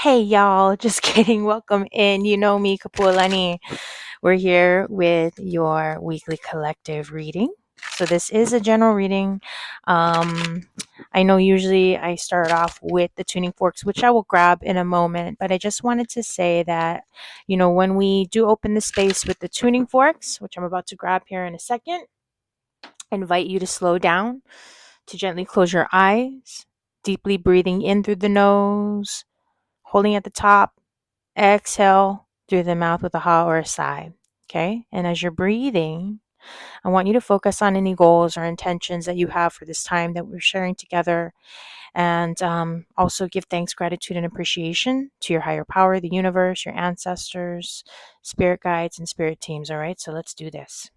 Hey y'all, just kidding. Welcome in. You know me, Kapualani. We're here with your weekly collective reading. So this is a general reading. Um, I know usually I start off with the tuning forks, which I will grab in a moment, but I just wanted to say that, when we do open the space with the tuning forks, which I'm about to grab here in a second, I invite you to slow down, to gently close your eyes, deeply breathing in through the nose, holding at the top. Exhale through the mouth with a ha or a sigh. Okay. And as you're breathing, I want you to focus on any goals or intentions that you have for this time that we're sharing together. And also give thanks, gratitude, and appreciation to your higher power, the universe, your ancestors, spirit guides, and spirit teams. All right. So let's do this.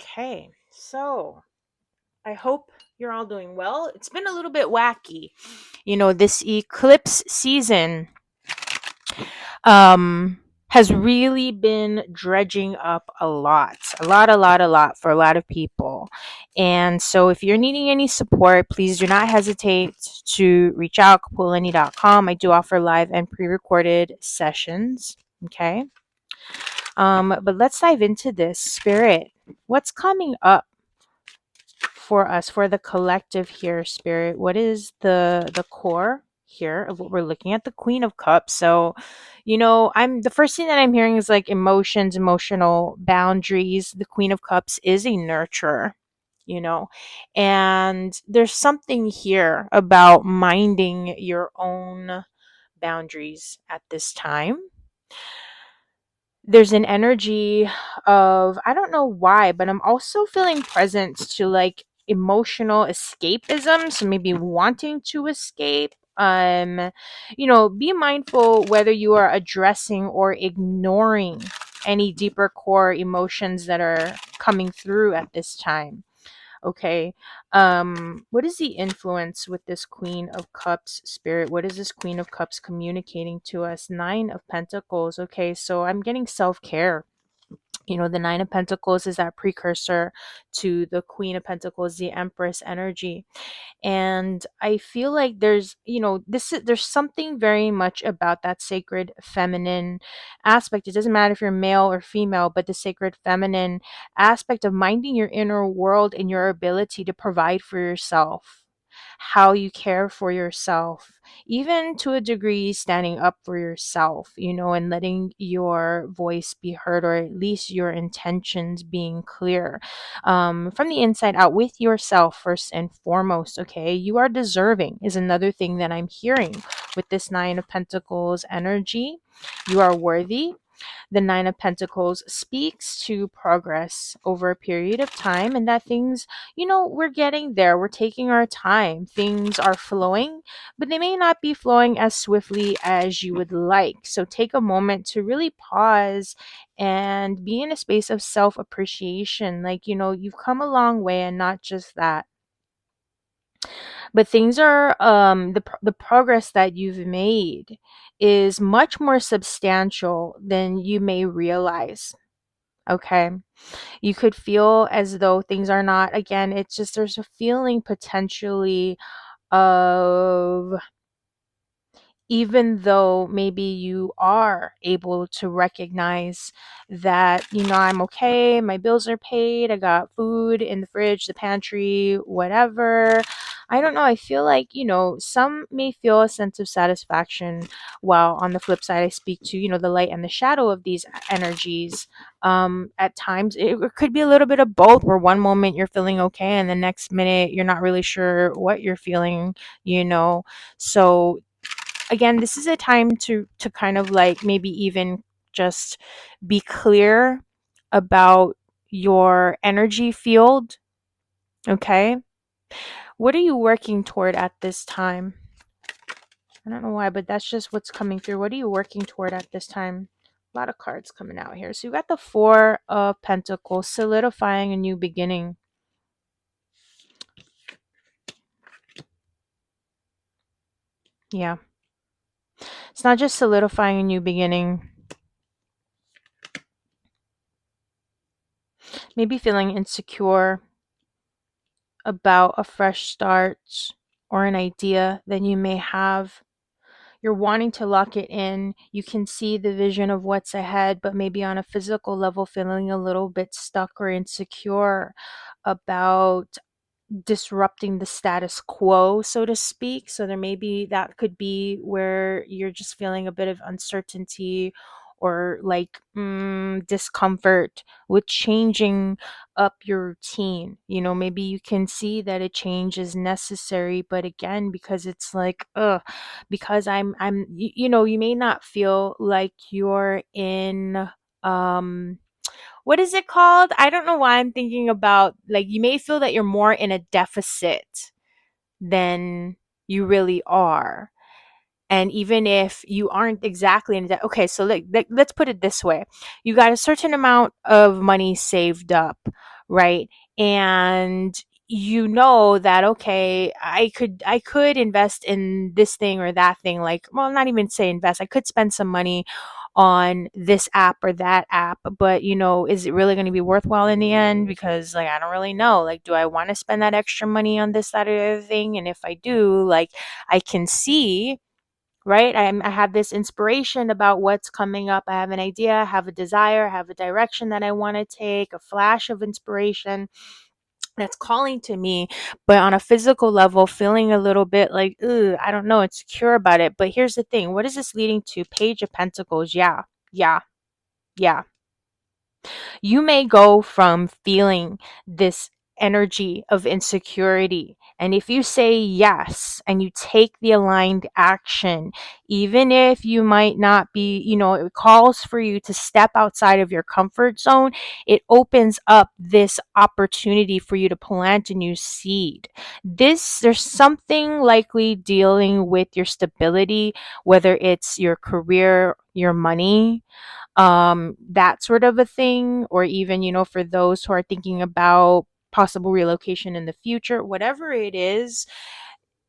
Okay. So I hope you're all doing well. It's been a little bit wacky. This eclipse season um has really been dredging up a lot for a lot of people. And so if you're needing any support, please do not hesitate to reach out. Kapualani.com. I do offer live and pre-recorded sessions. Okay. But let's dive into this. Spirit, what's coming up for us, for the collective here, Spirit? What is the core here of what we're looking at? The Queen of Cups. So, I'm the first thing that I'm hearing is like emotions, emotional boundaries. The Queen of Cups is a nurturer, you know, and there's something here about minding your own boundaries at this time. There's an energy of, I don't know why, but I'm also feeling present to like emotional escapism. So maybe wanting to escape. Be mindful whether you are addressing or ignoring any deeper core emotions that are coming through at this time. Okay. What is the influence with this Queen of Cups, Spirit? What is this Queen of Cups communicating to us? Nine of Pentacles. Okay, so I'm getting self-care. The Nine of Pentacles is that precursor to the Queen of Pentacles, the Empress energy. And I feel like there's something very much about that sacred feminine aspect. It doesn't matter if you're male or female, but the sacred feminine aspect of minding your inner world and your ability to provide for yourself, how you care for yourself, even to a degree standing up for yourself, and letting your voice be heard, or at least your intentions being clear, from the inside out with yourself first and foremost. Okay, you are deserving is another thing that I'm hearing with this Nine of Pentacles energy. You are worthy. The Nine of Pentacles speaks to progress over a period of time, and that things, we're getting there. We're taking our time. Things are flowing, but they may not be flowing as swiftly as you would like. So take a moment to really pause and be in a space of self appreciation. Like, you've come a long way, and not just that, but things are the progress that you've made is much more substantial than you may realize. Okay, you could feel as though things are not, again, it's just there's a feeling potentially of, even though maybe you are able to recognize that, I'm okay, my bills are paid, I got food in the fridge, the pantry, whatever. I don't know. I feel like, some may feel a sense of satisfaction, while on the flip side, I speak to, the light and the shadow of these energies. At times, it could be a little bit of both, where one moment you're feeling okay, and the next minute you're not really sure what you're feeling, So again, this is a time to kind of like maybe even just be clear about your energy field. Okay, what are you working toward at this time? I don't know why, but that's just what's coming through. What are you working toward at this time? A lot of cards coming out here. So you got the Four of Pentacles, solidifying a new beginning. Yeah. It's not just solidifying a new beginning, maybe feeling insecure about a fresh start or an idea that you may have. You're wanting to lock it in. You can see the vision of what's ahead, but maybe on a physical level, feeling a little bit stuck or insecure about disrupting the status quo, so to speak. So there may be that could be where you're just feeling a bit of uncertainty or like discomfort with changing up your routine. Maybe you can see that a change is necessary, but again, because it's like, because you may not feel like you're in what is it called? I don't know why I'm thinking about, like, you may feel that you're more in a deficit than you really are. And even if you aren't exactly in debt, okay, so let's put it this way. You got a certain amount of money saved up, right? And you know that, okay, I could invest in this thing or that thing, like, well, not even say invest. I could spend some money on this app or that app, but is it really going to be worthwhile in the end? Because, like, I don't really know. Like, do I want to spend that extra money on this, that, or the other thing? And if I do, like, I can see, right? I have this inspiration about what's coming up. I have an idea, I have a desire, I have a direction that I want to take, a flash of inspiration that's calling to me, but on a physical level, feeling a little bit like, ugh, I don't know, insecure about it. But here's the thing, what is this leading to? Page of Pentacles. Yeah, yeah, yeah. You may go from feeling this energy of insecurity. And if you say yes and you take the aligned action, even if you might not be, it calls for you to step outside of your comfort zone, it opens up this opportunity for you to plant a new seed. There's something likely dealing with your stability, whether it's your career, your money, that sort of a thing, or even, for those who are thinking about possible relocation in the future, whatever it is,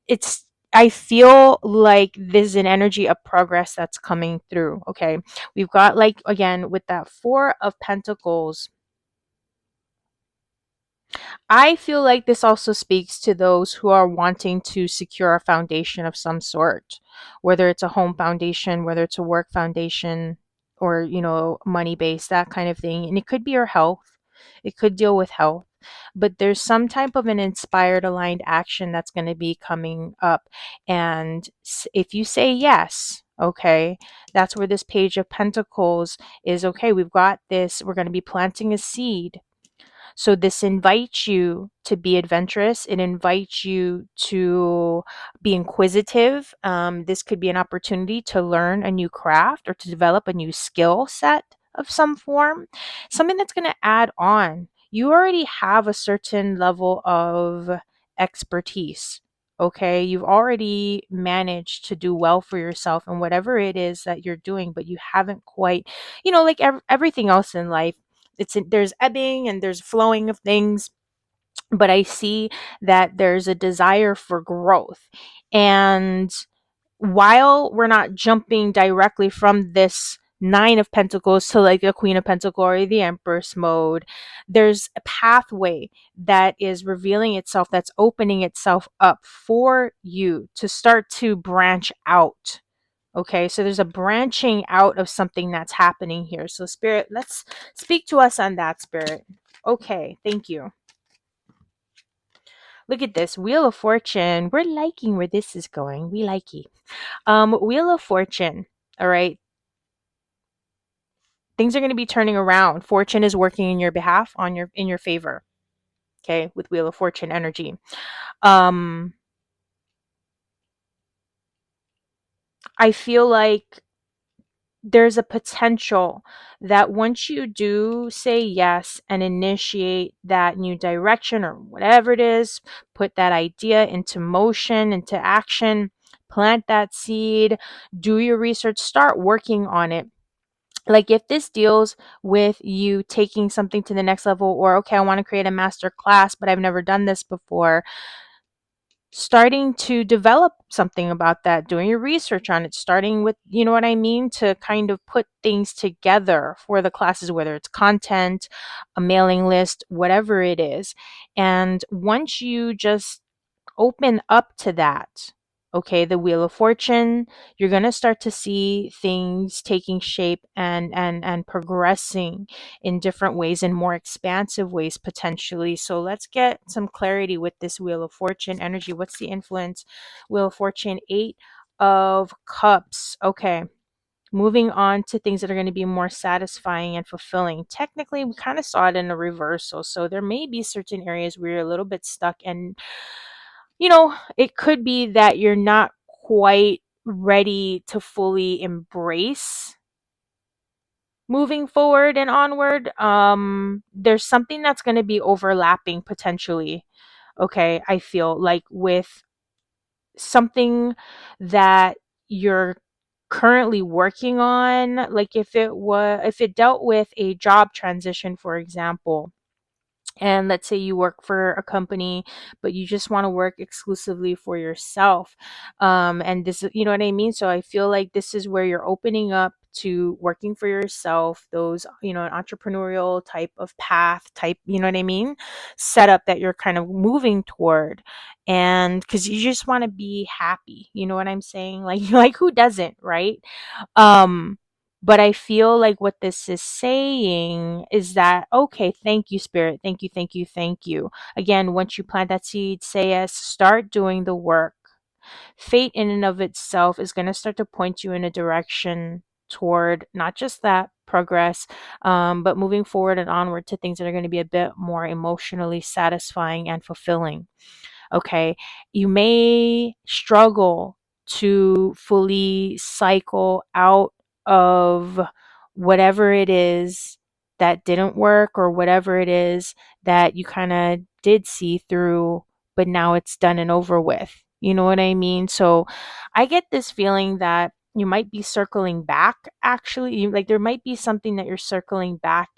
it's I feel like there's an energy of progress that's coming through. Okay. We've got, like, again, with that Four of Pentacles, I feel like this also speaks to those who are wanting to secure a foundation of some sort, whether it's a home foundation, whether it's a work foundation, or, money based, that kind of thing. And it could be your health, it could deal with health, but there's some type of an inspired, aligned action that's going to be coming up. And if you say yes, okay, that's where this Page of Pentacles is. Okay, we've got this, we're going to be planting a seed. So this invites you to be adventurous. It invites you to be inquisitive. This could be an opportunity to learn a new craft or to develop a new skill set of some form, something that's going to add on. You already have a certain level of expertise. Okay, you've already managed to do well for yourself in whatever it is that you're doing, but you haven't quite, like everything else in life, there's ebbing and there's flowing of things, but I see that there's a desire for growth. And while we're not jumping directly from this Nine of Pentacles to, like, a Queen of Pentacles or the Empress mode, there's a pathway that is revealing itself, that's opening itself up for you to start to branch out. Okay, so there's a branching out of something that's happening here. So, Spirit, let's speak to us on that, Spirit. Okay, thank you. Look at this Wheel of Fortune. We're liking where this is going. We like it. Wheel of Fortune. All right, things are going to be turning around. Fortune is working in your behalf, in your favor. Okay, with Wheel of Fortune energy. Um, I feel like there's a potential that once you do say yes and initiate that new direction or whatever it is, put that idea into motion, into action, plant that seed, do your research, start working on it. Like, if this deals with you taking something to the next level, or, okay, I want to create a master class, but I've never done this before, starting to develop something about that, doing your research on it, starting with, you know what I mean, to kind of put things together for the classes, whether it's content, a mailing list, whatever it is. And once you just open up to that, okay, the wheel of fortune, you're going to start to see things taking shape and progressing in different ways, in more expansive ways potentially. So let's get some clarity with this wheel of fortune energy. What's the influence? Wheel of fortune, 8 of cups. Okay, moving on to things that are going to be more satisfying and fulfilling. Technically, we kind of saw it in a reversal. So there may be certain areas where you're a little bit stuck, and it could be that you're not quite ready to fully embrace moving forward and onward. There's something that's going to be overlapping potentially. Okay, I feel like with something that you're currently working on, like if it dealt with a job transition, for example, and let's say you work for a company but you just want to work exclusively for yourself, and this, you know what I mean, so I feel like this is where you're opening up to working for yourself, those, an entrepreneurial type of path type, you know what I mean, setup that you're kind of moving toward. And because you just want to be happy, you know what I'm saying, like like who doesn't, right? um but I feel like what this is saying is that, okay, thank you, Spirit. Thank you, thank you, thank you. Again, once you plant that seed, say yes, start doing the work. Fate, in and of itself, is going to start to point you in a direction toward not just that progress, but moving forward and onward to things that are going to be a bit more emotionally satisfying and fulfilling. Okay, you may struggle to fully cycle out of whatever it is that didn't work, or whatever it is that you kind of did see through, but now it's done and over with. You know what I mean? So I get this feeling that you might be circling back, actually. Like there might be something that you're circling back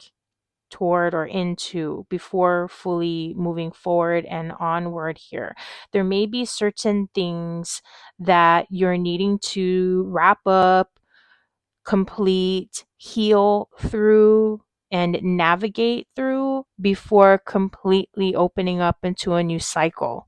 toward or into before fully moving forward and onward here. There may be certain things that you're needing to wrap up, complete, heal through, and navigate through before completely opening up into a new cycle.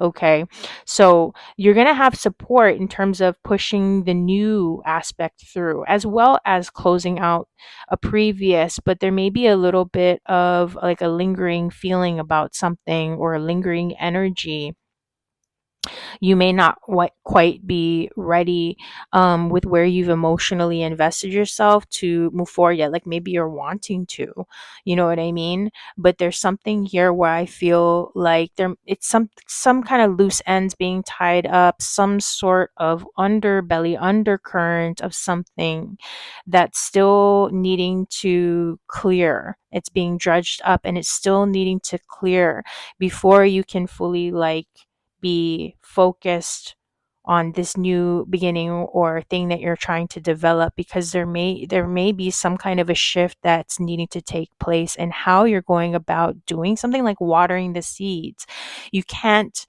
Okay. So you're going to have support in terms of pushing the new aspect through, as well as closing out a previous, but there may be a little bit of like a lingering feeling about something, or a lingering energy. You may not quite be ready, with where you've emotionally invested yourself to move forward yet. Like maybe you're wanting to, you know what I mean? But there's something here where I feel like it's some kind of loose ends being tied up, some sort of underbelly, undercurrent of something that's still needing to clear. It's being dredged up and it's still needing to clear before you can fully like be focused on this new beginning or thing that you're trying to develop, because there may be some kind of a shift that's needing to take place in how you're going about doing something, like watering the seeds. You can't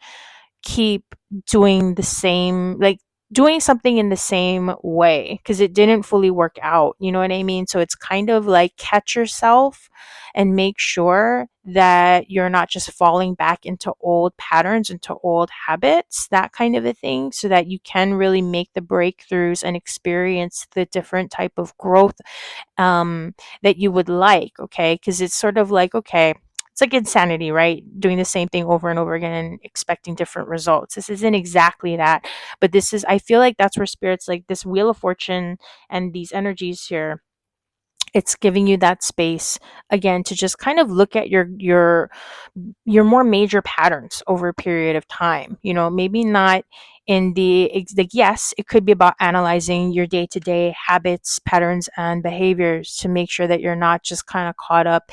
keep doing the same, like doing something in the same way, because it didn't fully work out, you know what I mean? So it's kind of like catch yourself and make sure that you're not just falling back into old patterns, into old habits, that kind of a thing, so that you can really make the breakthroughs and experience the different type of growth, that you would like. Okay, because it's sort of like, okay, it's like insanity, right? Doing the same thing over and over again and expecting different results. This isn't exactly that, but this is, I feel like that's where spirits, like this wheel of fortune and these energies here, it's giving you that space again to just kind of look at your more major patterns over a period of time. Maybe not in like, yes, it could be about analyzing your day-to-day habits, patterns, and behaviors to make sure that you're not just kind of caught up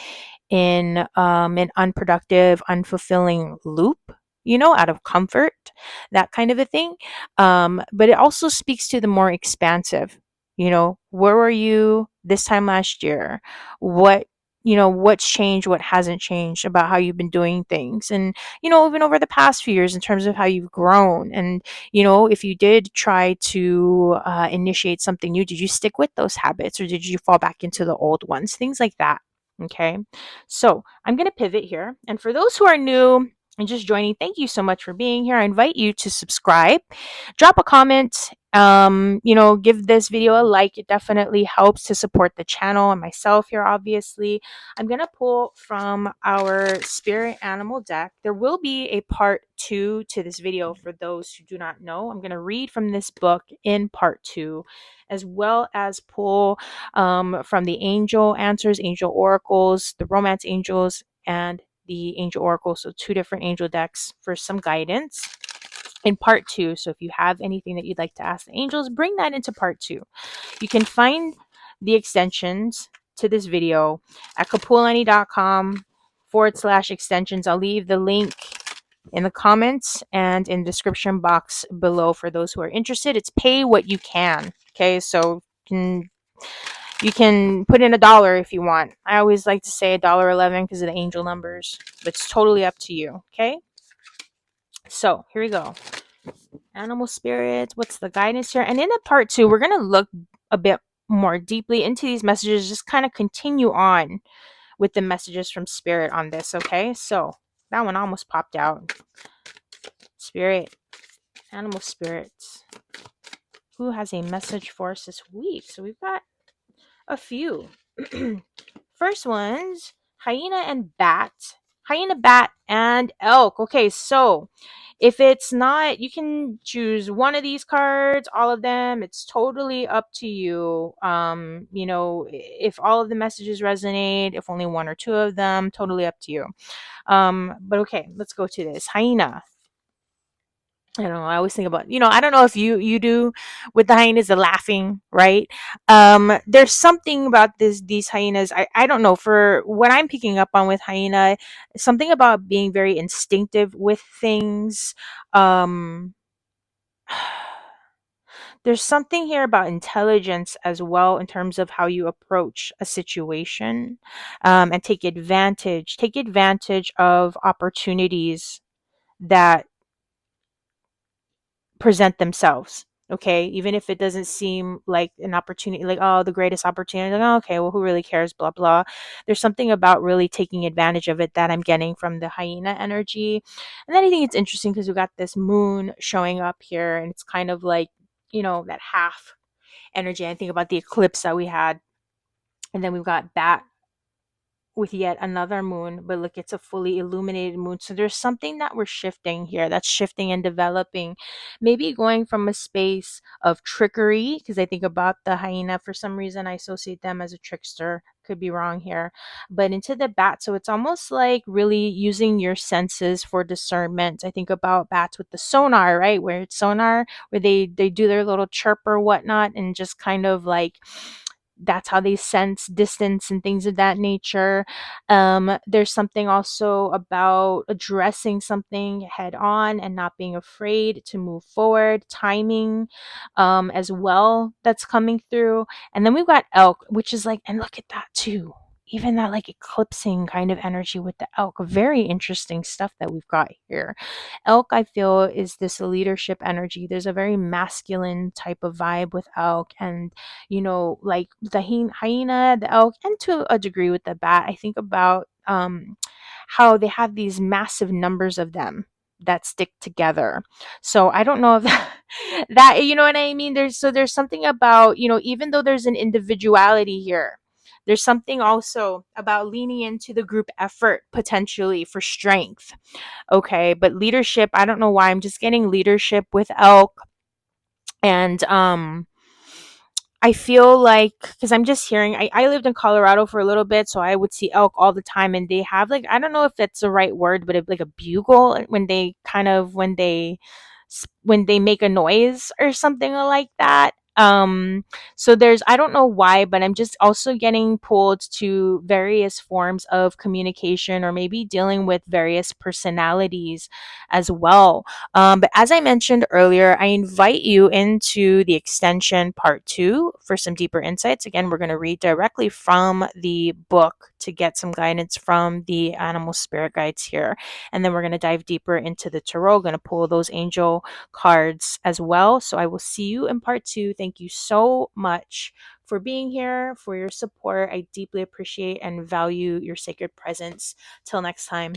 in an unproductive, unfulfilling loop, out of comfort, that kind of a thing. But it also speaks to the more expansive. Where were you this time last year? What what's changed, what hasn't changed about how you've been doing things. And, even over the past few years in terms of how you've grown. And, if you did try to initiate something new, did you stick with those habits or did you fall back into the old ones? Things like that. Okay. So I'm going to pivot here. And for those who are new and just joining, thank you so much for being here. I invite you to subscribe, drop a comment, give this video a like. It definitely helps to support the channel and myself here, obviously. I'm going to pull from our spirit animal deck. There will be a part 2 to this video for those who do not know. I'm going to read from this book in part 2, as well as pull from the angel answers, angel oracles, the romance angels, and the angel oracle. So 2 different angel decks for some guidance in part 2. So if you have anything that you'd like to ask the angels, bring that into part 2. You can find the extensions to this video at kapualani.com/extensions. I'll leave the link in the comments and in the description box below for those who are interested. It's pay what you can. Okay, so you can put in $1 if you want. I always like to say $1.11 because of the angel numbers, but it's totally up to you. Okay, so here we go. Animal spirits, what's the guidance here? And in the part 2, we're going to look a bit more deeply into these messages, just kind of continue on with the messages from spirit on this. Okay, so that one almost popped out. Spirit, animal spirits, who has a message for us this week? So we've got a few. First one's hyena and bat. Hyena, bat, and elk. Okay, so if it's not, you can choose one of these cards, all of them. It's totally up to you. If all of the messages resonate, if only one or two of them, totally up to you. But okay, let's go to this. Hyena. I don't know. I always think about, I don't know if you do with the hyenas, the laughing, right? There's something about these hyenas. I don't know, for what I'm picking up on with hyena, something about being very instinctive with things. Um, there's something here about intelligence as well in terms of how you approach a situation, and take advantage of opportunities that present themselves. Okay, even if it doesn't seem like an opportunity, like, oh, the greatest opportunity, like, oh, okay, well, who really cares, blah blah. There's something about really taking advantage of it that I'm getting from the hyena energy. And then I think it's interesting because we got this moon showing up here, and it's kind of like, that half energy. I think about the eclipse that we had, and then we've got bat with yet another moon, but look, it's a fully illuminated moon. So there's something that we're shifting here, that's shifting and developing, maybe going from a space of trickery, because I think about the hyena, for some reason I associate them as a trickster, could be wrong here, but into the bat. So it's almost like really using your senses for discernment. I think about bats with the sonar, right, where it's sonar, where they do their little chirp or whatnot, and just kind of like, that's how they sense distance and things of that nature. There's something also about addressing something head on and not being afraid to move forward, timing, as well, that's coming through. And then we've got elk, which is like, and look at that too, even that like eclipsing kind of energy with the elk. Very interesting stuff that we've got here. Elk, I feel, is this leadership energy. There's a very masculine type of vibe with elk, and like the hyena, the elk, and to a degree with the bat. I think about how they have these massive numbers of them that stick together. So I don't know if that, you know what I mean. There's something about, even though there's an individuality here, there's something also about leaning into the group effort potentially for strength. Okay, but leadership, I don't know why I'm just getting leadership with elk. And I feel like, because I'm just hearing, I lived in Colorado for a little bit, so I would see elk all the time, and they have like, I don't know if that's the right word, but like a bugle when they kind of, when they make a noise or something like that. So there's, I don't know why, but I'm just also getting pulled to various forms of communication, or maybe dealing with various personalities as well. But as I mentioned earlier, I invite you into the extension part 2 for some deeper insights. Again, we're going to read directly from the book to get some guidance from the animal spirit guides here. And then we're going to dive deeper into the tarot, going to pull those angel cards as well. So I will see you in part 2. Thank you so much for being here, for your support. I deeply appreciate and value your sacred presence. Till next time.